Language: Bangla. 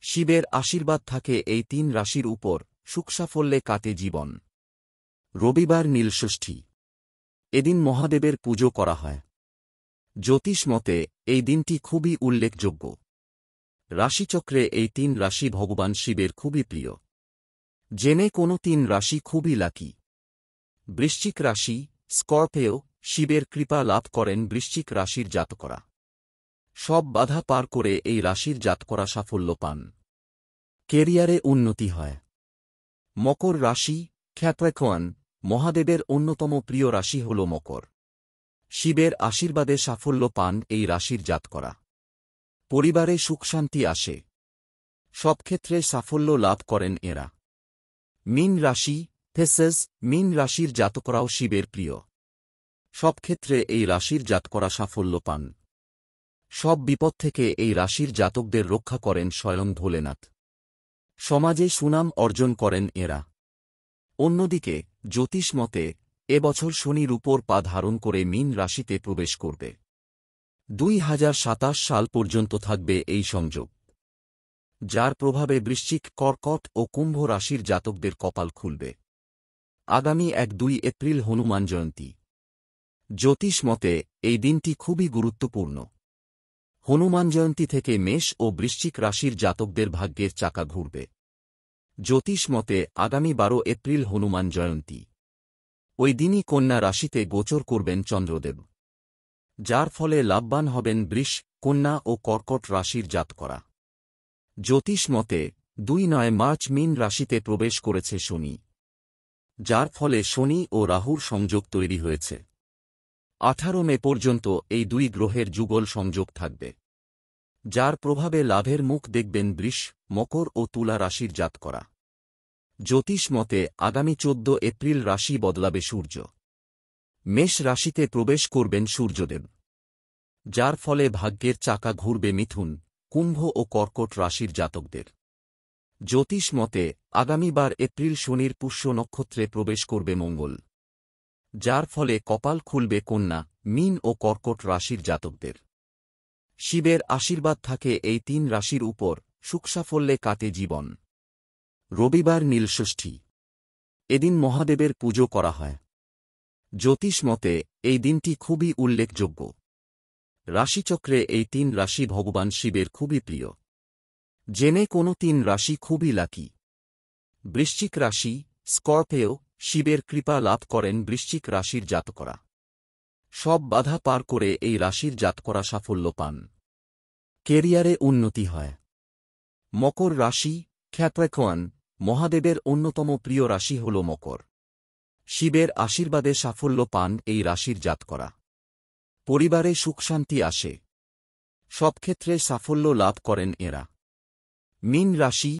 শিবের আশীর্বাদ থাকে এই ৩ রাশির উপর, সুখসাফল্যে কাটে জীবন। রবিবার নীলষষ্ঠী। এদিন মহাদেবের পুজো করা হয়। জ্যোতিষ মতে এই দিনটি খুবই উল্লেখযোগ্য। রাশিচক্রে এই ৩ রাশি ভগবান শিবের খুবই প্রিয়। জেনে কোনো ৩ রাশি খুবই লাকি। বৃশ্চিক রাশি, স্করপিও। শিবের কৃপা লাভ করেন বৃশ্চিক রাশির জাতকরা। সব বাধা পার করে এই রাশির জাতকরা সাফল্য পান। কেরিয়ারে উন্নতি হয়। মকর রাশি, ক্যাপ্রিকর্ন। মহাদেবের অন্যতম প্রিয় রাশি হল মকর। শিবের আশীর্বাদে সাফল্য পান এই রাশির জাতকরা। পরিবারে সুখশান্তি আসে। সব ক্ষেত্রে সাফল্য লাভ করেন এরা। মীন রাশি, থেসেস। মীন রাশির জাতকরাও শিবের প্রিয়। সব ক্ষেত্রে এই রাশির জাতকরা সাফল্য পান। সব বিপদ থেকে এই রাশির জাতকদের রক্ষা করেন স্বয়ং ভোলেনাথ। সমাজে সুনাম অর্জন করেন এরা। অন্যদিকে জ্যোতিষ মতে এবছর শনির উপর পা ধারণ করে মীন রাশিতে প্রবেশ করবে। 2027 সাল পর্যন্ত থাকবে এই সংযোগ, যার প্রভাবে বৃশ্চিক, কর্কট ও কুম্ভ রাশির জাতকদের কপাল খুলবে। আগামী 1-2 এপ্রিল হনুমান জয়ন্তী। জ্যোতিষ মতে এই দিনটি খুবই গুরুত্বপূর্ণ। হনুমান জয়ন্তী থেকে মেষ ও বৃশ্চিক রাশির জাতকদের ভাগ্যের চাকা ঘুরবে। জ্যোতিষ মতে আগামী 12 এপ্রিল হনুমান জয়ন্তী। ওই দিনই কন্যা রাশিতে গোচর করবেন চন্দ্রদেব, যার ফলে লাভবান হবেন বৃষ, কন্যা ও কর্কট রাশির জাতকরা। জ্যোতিষ মতে 2 মার্চ মীন রাশিতে প্রবেশ করেছে শনি, যার ফলে শনি ও রাহুর সংযোগ তৈরি হয়েছে। 18 মে পর্যন্ত এই 2 গ্রহের যুগল সংযোগ থাকবে, যার প্রভাবে লাভের মুখ দেখবেন বৃষ, মকর ও তুলা রাশির জাতকরা। জ্যোতিষ মতে আগামী 14 এপ্রিল রাশি বদলাবে সূর্য। মেষ রাশিতে প্রবেশ করবেন সূর্যদেব, যার ফলে ভাগ্যের চাকা ঘুরবে মিথুন, কুম্ভ ও কর্কট রাশির জাতকদের। জ্যোতিষ মতে আগামী 12 এপ্রিল শনির পুষ্য নক্ষত্রে প্রবেশ করবে মঙ্গল, যার ফলে কপাল খুলবে কন্যা, মীন ও কর্কট রাশির জাতকদের। শিবের আশীর্বাদ থাকে এই 3 রাশির উপর, সুখসাফল্যে কাটে জীবন। রবিবার নীলষষ্ঠী। এদিন মহাদেবের পুজো করা হয়। জ্যোতিষ মতে এই দিনটি খুবই উল্লেখযোগ্য। রাশিচক্রে এই 3 রাশি ভগবান শিবের খুবই প্রিয়। জেনে কোনো 3 রাশি খুবই লাকি। বৃশ্চিক রাশি, স্করপিও। শিবের কৃপা লাভ করেন বৃশ্চিক রাশির জাতকরা। সব বাধা পার করে এই রাশির জাতকরা সাফল্য পান। কেরিয়ারে উন্নতি হয়। মকর রাশি, ক্যাপ্রিকর্ন। মহাদেবের অন্যতম প্রিয় রাশি হল মকর। শিবের আশীর্বাদে সাফল্য পান এই রাশির জাতকরা। পরিবারে সুখশান্তি আসে। সব ক্ষেত্রে সাফল্য লাভ করেন এরা। মীন রাশি,